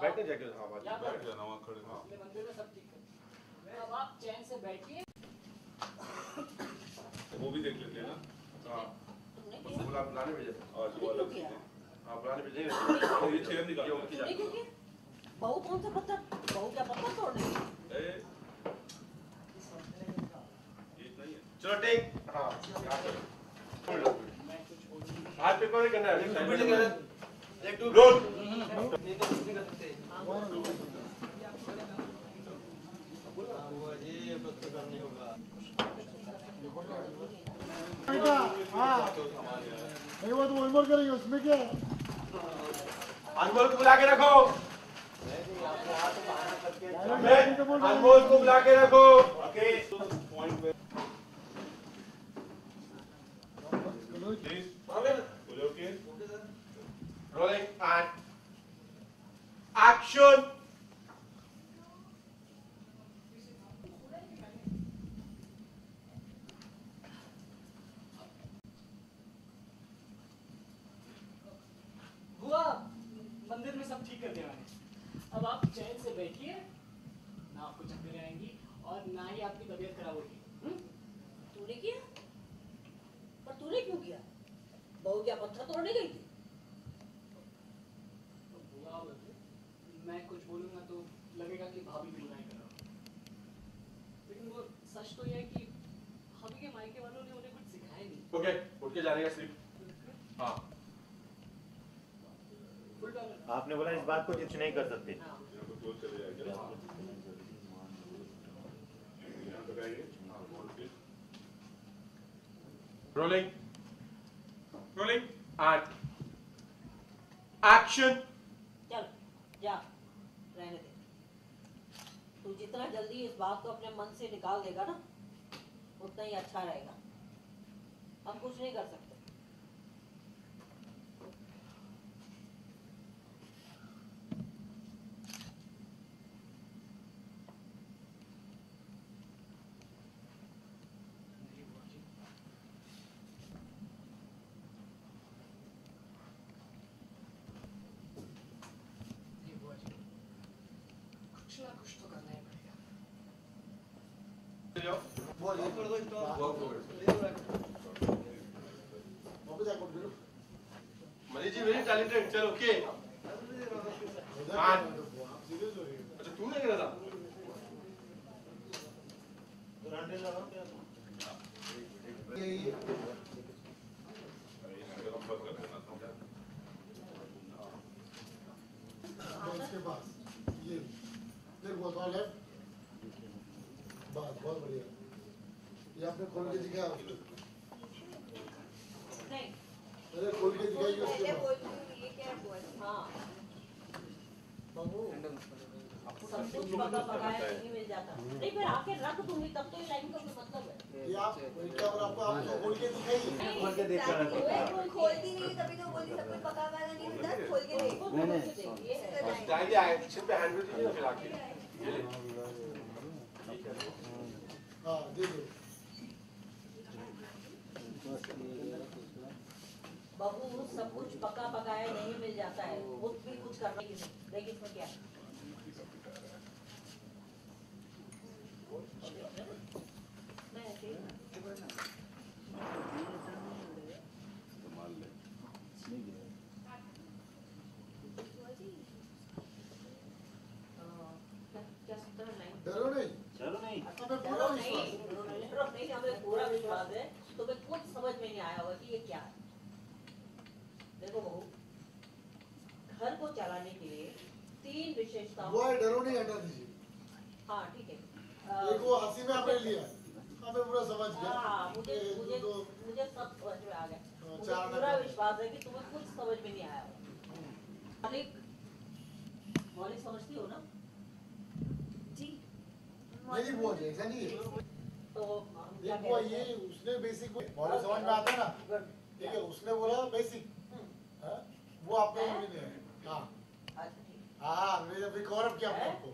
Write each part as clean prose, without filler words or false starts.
बैठने जाके हाँ बात बैठ जाना वहाँ खड़े हाँ मंदिर में सब ठीक है। अब आप चैन से बैठिए। वो भी देख लेते हैं ना हाँ बुला बुलाने भेजे आज वो अलग से हाँ बुलाने भेजेंगे ये चेयर निकाल बहू कौन सा पत्थर बहू क्या पत्थर तोड़ने चलो टेक हाँ हाथ पे कौन करना है एक टू रोल नहीं वो तो अनमोल करेंगे उसमें क्या है अनमोल को बुला के रखो अनमोल को बुला के रखो ओके पॉइंट पे रोलिंग एंड एक्शन हुआ मंदिर में सब ठीक कर दिया मैंने। अब आप चैन से बैठिए, ना आपको चक्कर आएंगी और ना ही आपकी तबीयत खराब होगी। तूने किया पर तूने क्यों किया बहू क्या पत्थर तोड़ने गई थी मैं कुछ बोलूंगा तो लगेगा कि भाभी की बुराई कर रहा हूँ, लेकिन वो सच तो यह है कि भाभी के मायके वालों ने उन्हें कुछ सिखाया नहीं। ओके उठ के जाने का स्लिप हाँ आपने बोला इस बात को कुछ नहीं कर सकते रोलिंग रोलिंग एंड एक्शन चल जा रहने दे तू जितना जल्दी इस बात को अपने मन से निकाल देगा ना उतना ही अच्छा रहेगा हम कुछ नहीं कर सकते कुछ ना कुछ तो करना ही पड़ेगा। मनीष जी वेरी टैलेंटेड चलो ओके अच्छा तू नहीं करा था इसके पास ये देख वो बॉल है बस बहुत बढ़िया ये आपने खोल के दिखाया उसको नहीं अरे खोल के दिखाइए उसके बाद ये क्या बोल हाँ सब कुछ पका पकाया नहीं मिल जाता नहीं फिर आके रख दूंगी तब तो ये लाइन का कोई मतलब है ये आप क्या और आपको खोल के दिखाइए खोल के देखा कोई खोलती नहीं तभी तो बोली सब कुछ पका वाला नहीं मिलता खोल के देखो डायरी एक्शन पे हैंड दीजिए फिर आके ये ले हां दे दो बहू सब कुछ पका पकाया नहीं मिल जाता है वो भी कुछ करने की नहीं देखिए इसमें क्या है डरो नहीं चलो नहीं हमें पूरा विश्वास नहीं हमें पूरा विश्वास है तुम्हें कुछ समझ में नहीं आया होगा कि ये क्या है देखो बहू घर को चलाने के लिए 3 विशेषताओं वो है डरो नहीं हटा दीजिए हाँ ठीक है एक वो हंसी में आपने लिया हमें पूरा समझ गया हाँ मुझे मुझे तो मुझे सब समझ में आ गया मुझे चार पूरा नंबर। विश्वास है कि तुम्हें कुछ समझ में नहीं आया होगा मौलिक समझती हो ना जी नहीं वो ऐसा नहीं है तो हम क्या एक कह वो रहे ये थे? उसने बेसिक मॉडल समझ में आता है ना ठीक है उसने बोला बेसिक वो आपको भी नहीं है हाँ अच्छा ठीक हाँ अंग्रेज अभी गौरव किया है? आपको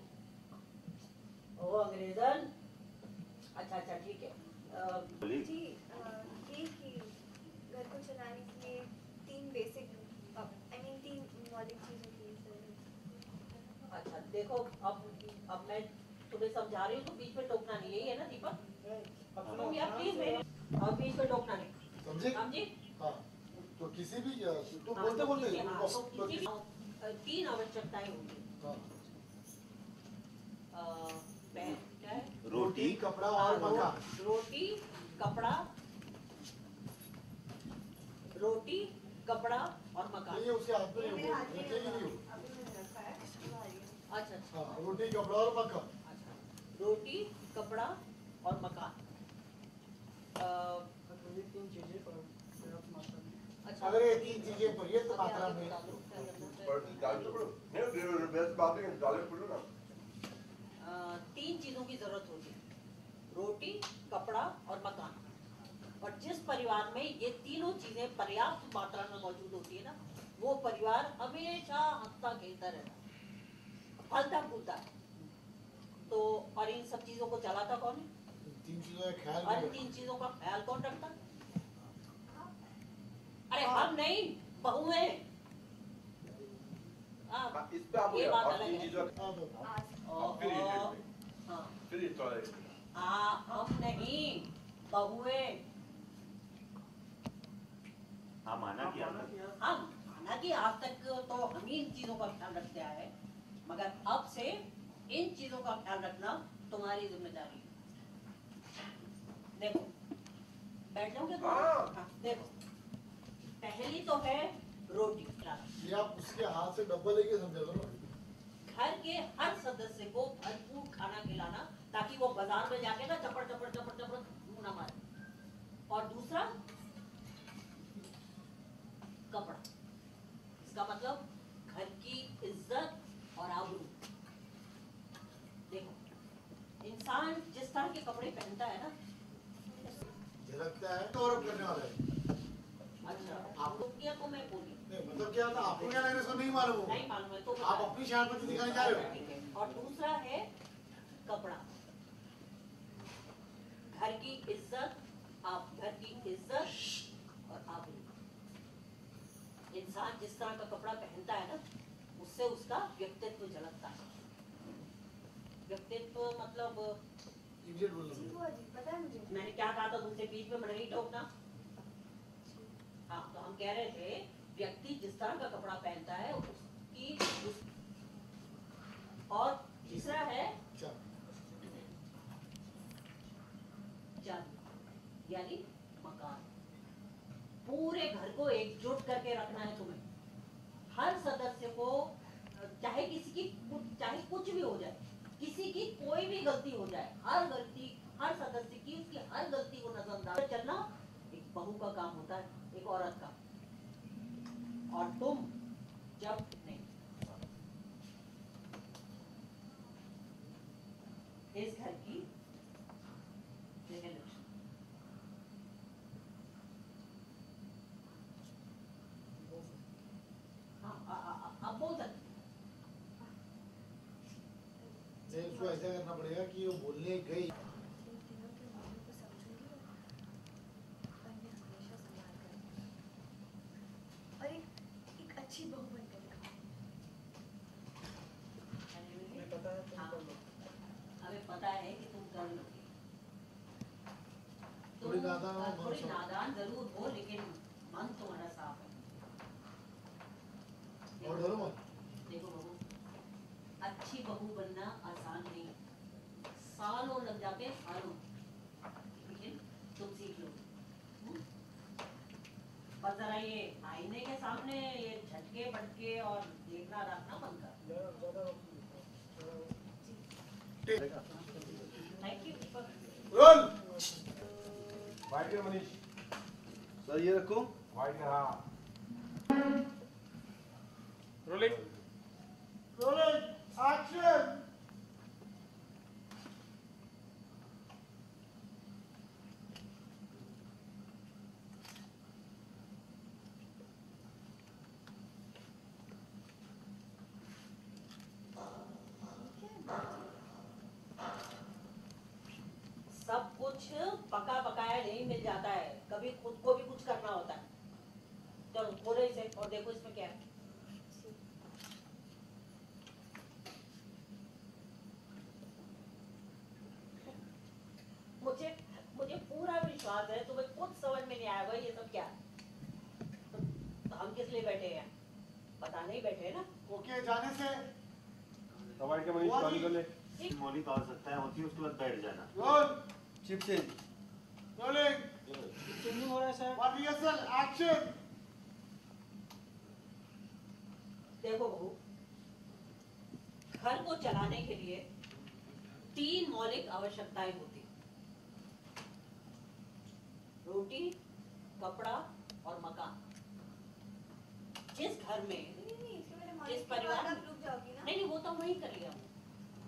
ओ अंग्रेजन अच्छा अच्छा ठीक है जी ये कि घर को चलाने के लिए 3 बेसिक आई मीन 3 मौलिक चीजें थी देखो अब मैं तुम्हें समझा रही हूँ तो बीच में टोकना नहीं, यही है ना दीपक? तुम यार प्लीज मेरे और बीच में टोकना नहीं, समझे? समझी? हाँ तो किसी भी तो हाँ, बोलते तो बोलते किसी- हाँ, तो किसी 3 आवश्यकताएं होंगी। हाँ, क्या है? रोटी, कपड़ा और मकान। रोटी कपड़ा, रोटी कपड़ा और मकान। ये उसके हाथ में ये मेरे हाथ में रखेगी नहीं वो। अभी मैंने रखा है, वो आ रही है। अच्छा हाँ रोटी कपड़ा और मकान। अच्छा, रोटी कपड़ा और मकान। ये 3 चीजें पर्याप्त मात्रा में। अच्छा, अगर ये 3 चीजें पर्याप्त अभी मात्रा आगे में बता दो, क्या करना है? पर डाल तो करो नहीं बेस्ट बात है डाले पड़ो ना 3 चीजों की जरूरत होती है, रोटी कपड़ा और मकान। और जिस परिवार में ये तीनों चीजें पर्याप्त मात्रा में मौजूद होती है ना, वो परिवार हमेशा हंसता खेलता रहता है, फलता फूलता है। तो और इन सब चीजों को चलाता कौन है? 3 चीजों का ख्याल और इन रखना। 3 चीजों का ख्याल कौन रखता है? अरे हम नहीं, बहुएं। हाँ, इस पे आप ये बात अलग अपनी है। चीजों हाँ तो अब फिर ये हाँ, फिर इस तरह हम नहीं, बहुएं। हाँ माना किया हम माना कि आज तक तो हम ही इन चीजों का ख्याल रखते आए हैं, मगर अब से इन चीजों का ख्याल रखना तुम्हारी जिम्मेदारी है। देखो, बैठ जाओगे तुम? हाँ। हाँ, देखो, पहली तो है रोटी। ये आप उसके हाथ से डब्बा लेके समझा करो। घर के हर सदस्य को भरपूर खाना खिलाना, ताकि वो बाजार में जाके ना चपड़ चपड़ चपड़ चपड़ मुंह ना मारे। और दूसरा कपड़ा, इसका मतलब घर की इज्जत और आबरू। देखो, इंसान जिस तरह के कपड़े पहनता है ना, झलकता है तो और करने वाला है। अच्छा आपको किया तो मैं बोली नहीं मतलब क्या था, आपको क्या लग रहा है इसको नहीं मालूम हो? नहीं मालूम है तो आप अपनी शरारत दिखाने जा रहे हो। ठीक है। और दूसरा है कपड़ा, घर की इज्जत, आप घर की इज्जत और आबरू। इंसान जिस तरह का कपड़ा पहनता है ना, उससे उसका व्यक्तित्व झलकता है। व्यक्तित्व मतलब इडियट बोल रहा हूँ। बुआ जी, पता है मुझे मैंने क्या कहा था तुमसे बीच में नहीं टोकना। हाँ, तो हम कह रहे थे व्यक्ति जिस तरह का कपड़ा पहनता है उसकी और तीसरा है अच्छा चाबी यानी मकान। पूरे घर को एकजुट करके रखना है तुम्हें। हर सदस्य को चाहे चाहे कुछ भी हो जाए, किसी की कोई भी गलती हो जाए, हर सदस्य की उसकी हर गलती को नजरअंदाज करना एक बहू का काम होता है, एक औरत का। और तुम जब नहीं, इस घर की गृहलक्ष्मी। हाँ, अब बोल सकते। नहीं, उसको ऐसा करना पड़ेगा कि वो बोलने गई इन तीनों के मामलों को समझूंगी और इन्हें हमेशा संभाल कर रखूंगी। और एक अच्छी बहू बनकर दिखाऊंगी। हमें पता है तुम हाँ। कर लो। हमें पता है कि तुम कर लोगे। थोड़ी नादान हो, थोड़ी मन नादान जरूर हो, लेकिन मन तुम्हारा साफ है। और डरो मत। देखो बहू, अच्छी बहू बनना आसान नहीं, सालों लग जाते हैं, सालों, लेकिन तुम सीख लो। बस जरा ये आईने के सामने ये झटके बटके और देखना रखना बंद कर। ज़्यादा thank you Deepak. Roll. White है मनीष सर ये रखो। वाइट है हाँ रोलिंग। Rolling action. सब कुछ पका पकाया नहीं मिल जाता है, कभी खुद को भी कुछ करना होता है। चलो थोड़े से और देखो इसमें क्या है। इसलिए बैठे हैं? बताने ही बैठे हैं ना? ओके जाने से कबाड़ के मनीष कॉल कर ले। मौलिक आवश्यकताएं होती है, उसके बाद बैठ जाना। Roll chip change. Rolling changing हो रहा है सर। One rehearsal action. देखो बहू, घर को चलाने के लिए 3 मौलिक आवश्यकताएं होती हैं। रोटी, कपड़ा और मकान। जिस घर में, जिस परिवार में, नहीं वो तो वही कर लिया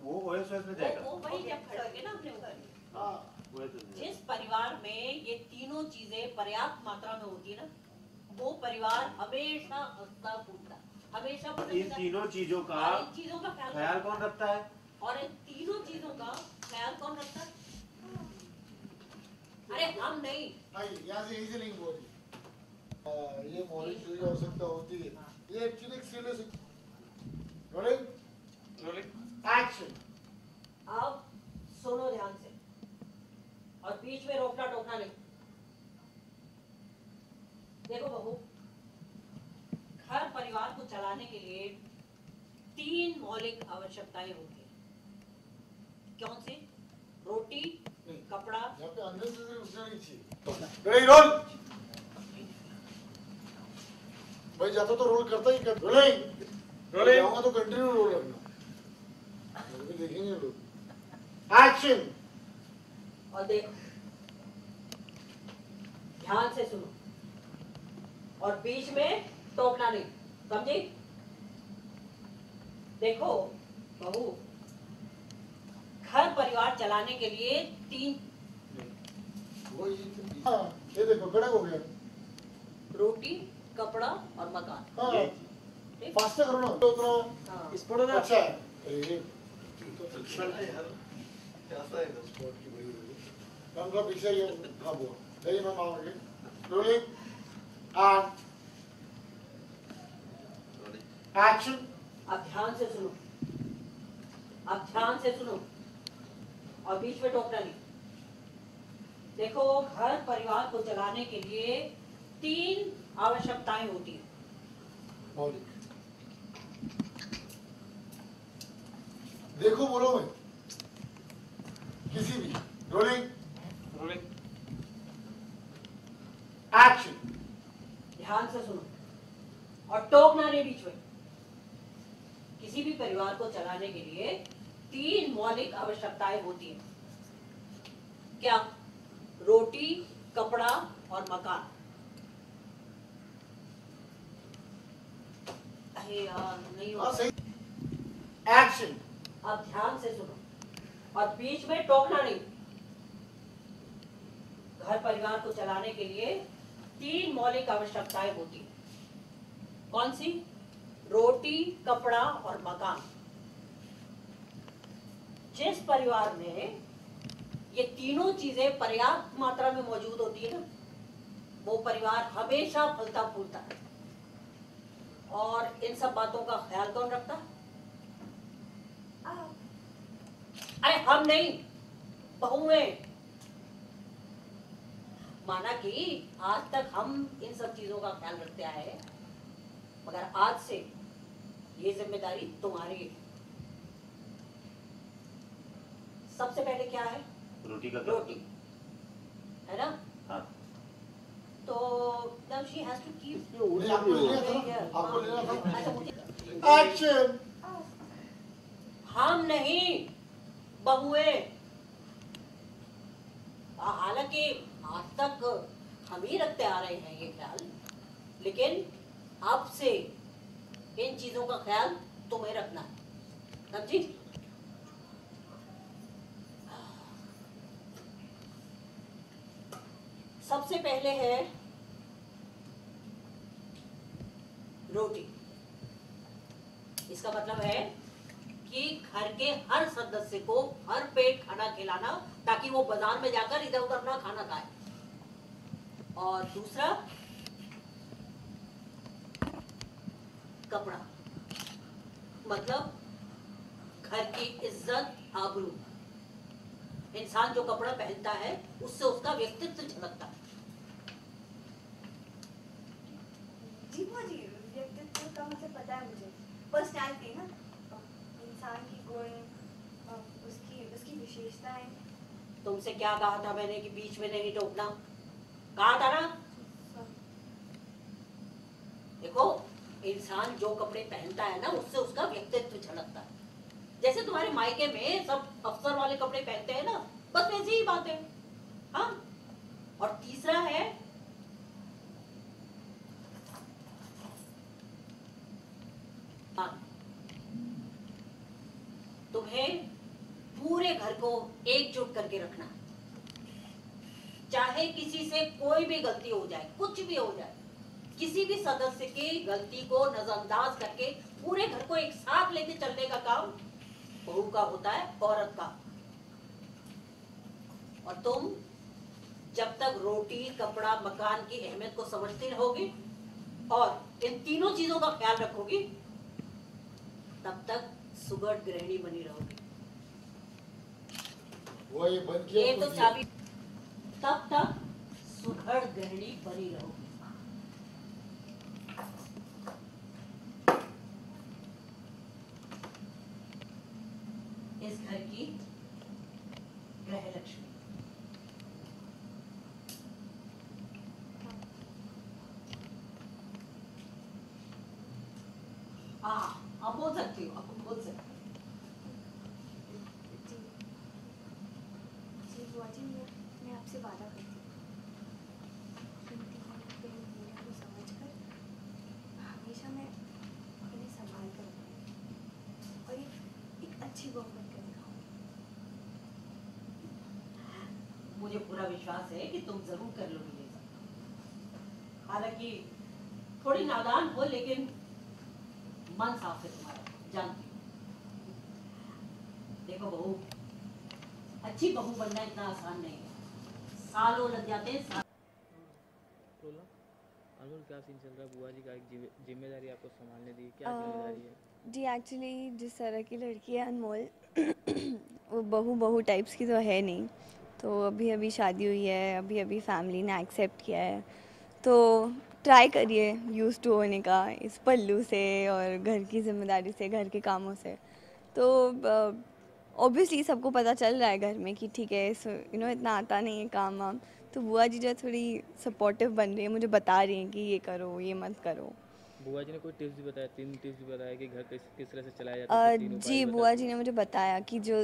वो OS में जाएगा। वो वही जब खड़ोगे ना अपने ऊपर। हाँ जिस परिवार में ये तीनों चीजें पर्याप्त मात्रा में होती है ना, वो परिवार हमेशा हंसता फूटता, हमेशा इन तीनों चीजों का और इन चीजों का ख्याल कौन रखता है? और इन तीनों चीजों का ख्याल कौन रखता है? अरे हम नहीं। भाई यहाँ से इजी लिंक बोली। ये मौलिक चीज आवश्यकता होती है। ये एक्चुअली सीरियस। Rolling action. अब सुनो ध्यान से, और बीच में रोकना टोकना नहीं। देखो बहू, घर परिवार को चलाने के लिए 3 मौलिक आवश्यकताएं होती हैं। कौन सी? रोटी, कपड़ा। यहाँ पे अंदर से घुसना नहीं चाहिए। Ready roll. भाई जाता तो रोल करता ही कर। रोलिंग जाऊंगा तो कंटिन्यू रोल रखना। देखेंगे लोग। एक्शन। और देखो, ध्यान से सुनो, और बीच में टोकना नहीं, समझी? देखो बहू, घर परिवार चलाने के लिए 3 हाँ ये देखो कड़क हो गया। रोटी, कपड़ा और मकान। हाँ फास्ट करो ना तो उतना हाँ। इस पढ़ो ना। अच्छा है। ये कैसा है ना? स्पॉट की बड़ी होगी। हम का पीछे ये हाँ वो नहीं मैं मांगेंगे। Rolling and action. अब ध्यान से सुनो, अब ध्यान से सुनो, और बीच में टोकना नहीं। देखो, घर परिवार को चलाने के लिए 3 आवश्यकताएं होती हैं। मौलिक देखो बोलो मैं किसी भी। Rolling action. ध्यान से सुनो, और टोकना नहीं बीच में। किसी भी परिवार को चलाने के लिए 3 मौलिक आवश्यकताएं होती हैं। क्या? रोटी, कपड़ा और मकान। अरे यार नहीं हाँ होगा। सही। एक्शन। अब ध्यान से सुनो, और बीच में टोकना नहीं। घर परिवार को चलाने के लिए 3 मौलिक आवश्यकताएं होती हैं। कौन सी? रोटी, कपड़ा और मकान। जिस परिवार में ये तीनों चीजें पर्याप्त मात्रा में मौजूद होती है ना, वो परिवार हमेशा फलता फूलता है। और इन सब बातों का ख्याल कौन रखता है? अरे हम नहीं, बहुएं। माना कि आज तक हम इन सब चीजों का ख्याल रखते आए हैं, मगर आज से ये जिम्मेदारी तुम्हारी है। सबसे पहले क्या है? रोटी का रोटी, है ना? हाँ। तो now she has to keep नहीं, आपको लेना था here. ना? आपको लेना था। अच्छा, मुझे- एक्शन। हम नहीं, बहुएं। हालांकि आज तक हम ही रखते आ रहे हैं ये ख्याल, लेकिन अब से इन चीजों का ख्याल तुम्हें रखना है, समझी? सबसे पहले है रोटी। इसका मतलब है कि घर के हर सदस्य को हर पेट खाना खिलाना, ताकि वो बाजार में जाकर इधर उधर ना खाना खाए। और दूसरा, कपड़ा, मतलब घर की इज्जत, आबरू। इंसान जो कपड़ा पहनता है उससे उसका व्यक्तित्व झलकता है। जी आपका मुझे पता है, मुझे पर्सनैलिटी ना, इंसान की गुण, उसकी उसकी विशेषताएं। तुमसे क्या कहा था मैंने कि बीच में नहीं टोकना, कहा था ना? देखो, इंसान जो कपड़े पहनता है ना, उससे उसका व्यक्तित्व झलकता है। जैसे तुम्हारे मायके में सब अफसर वाले कपड़े पहनते हैं ना, बस वैसी ही बात है। हाँ, और तीसरा है, तुम्हें पूरे घर को एकजुट करके रखना। चाहे किसी से कोई भी गलती हो जाए, कुछ भी हो जाए, किसी भी सदस्य की गलती को नजरअंदाज करके पूरे घर को एक साथ लेके चलने का काम बहू का होता है, औरत का। और तुम जब तक रोटी, कपड़ा, मकान की अहमियत को समझती रहोगी और इन तीनों चीजों का ख्याल रखोगी, तब तक सुगढ़ गृहिणी बनी रहोगी। वो ये बन के ये तो चाबी, तब तक सुगढ़ गृहिणी बनी रहोगी। इस घर की गृह लक्ष्मी। अब बोल सकती हो, अब बोल सकती हो। जी जी बुआ जी, मैं आपसे वादा करती हूँ, इन तीनों बहन को समझकर हमेशा मैं इन्हें संभाल कर रखूँगी और एक अच्छी बहू बनकर दिखाऊंगी। मुझे पूरा विश्वास है कि तुम जरूर कर लोगी ये सब। हालांकि थोड़ी नादान हो, लेकिन मन साफ है तुम्हारा, जानती हूँ। देखो बहू, अच्छी बहू बनना इतना आसान नहीं है, सालों लग जाते हैं। अनमोल, क्या सीन चल रहा है? बुआ जी का एक जिम्मेदारी आपको संभालने दी, क्या जिम्मेदारी है? जी एक्चुअली जिस तरह की लड़की है अनमोल, वो बहू टाइप्स की तो है नहीं। तो अभी शादी हुई है, अभी फैमिली ने एक्सेप्ट किया है, तो ट्राई करिए यूज़ टू होने का इस पल्लू से और घर की जिम्मेदारी से, घर के कामों से। तो ऑब्वियसली सबको पता चल रहा है घर में कि ठीक है, इतना आता नहीं है काम वाम। तो बुआ जी जो है थोड़ी सपोर्टिव बन रही है, मुझे बता रही हैं कि ये करो, ये मत करो। बुआ जी ने कोई टिप्स भी बताया, 3 टिप्स भी बताया कि घर किस तरह से चलाया जाता है? जी बुआ जी ने मुझे बताया कि जो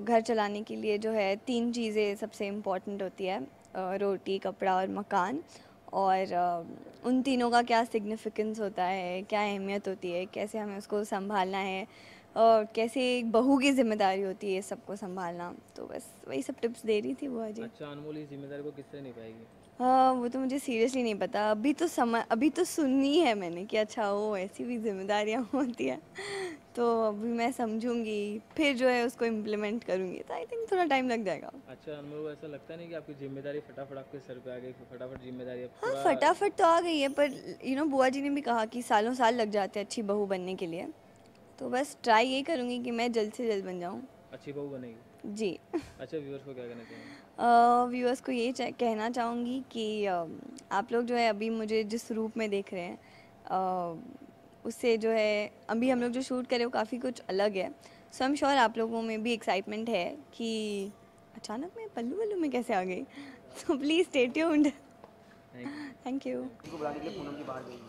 घर चलाने के लिए जो है 3 चीज़ें सबसे इम्पोर्टेंट होती है, रोटी, कपड़ा और मकान। और उन तीनों का क्या सिग्निफिकेंस होता है, क्या अहमियत होती है, कैसे हमें उसको संभालना है और कैसे एक बहू की जिम्मेदारी होती है सबको संभालना। तो बस वही सब टिप्स दे रही थी बुआ जी। अच्छा अनमोल, इस जिम्मेदारी को किस तरह निभाएगी? हाँ, वो तो मुझे सीरियसली नहीं पता। अभी तो सुनी है मैंने कि अच्छा वो ऐसी भी जिम्मेदारियाँ होती हैं। तो अभी मैं समझूंगी, फिर जो है उसको इम्प्लीमेंट करूंगी। तो आई थिंक थोड़ा टाइम लग जाएगा। अच्छा अनमोल, को ऐसा लगता नहीं कि आपकी जिम्मेदारी फटाफट आपके सर पे आ गई, फटाफट जिम्मेदारी अब हाँ, थोड़ा- फटाफट तो आ गई है, पर बुआ जी ने भी कहा कि सालों साल लग जाते हैं अच्छी बहू बनने के लिए। तो बस ट्राई ये करूँगी कि मैं जल्द से जल्द बन जाऊँ। अच्छी बहू बनेगी जी। अच्छा, व्यूअर्स को क्या कहना चाहिए? व्यूअर्स को ये कहना चाहूँगी कि आप लोग जो है अभी मुझे जिस रूप में देख रहे हैं, उससे जो है अभी हम लोग जो शूट करें वो काफ़ी कुछ अलग है। सो आई एम श्योर आप लोगों में भी एक्साइटमेंट है कि अचानक मैं पल्लू में कैसे आ गई। तो please stay tuned. Thank you. Thank you. बुलाने के लिए पूनम की बाहर गई।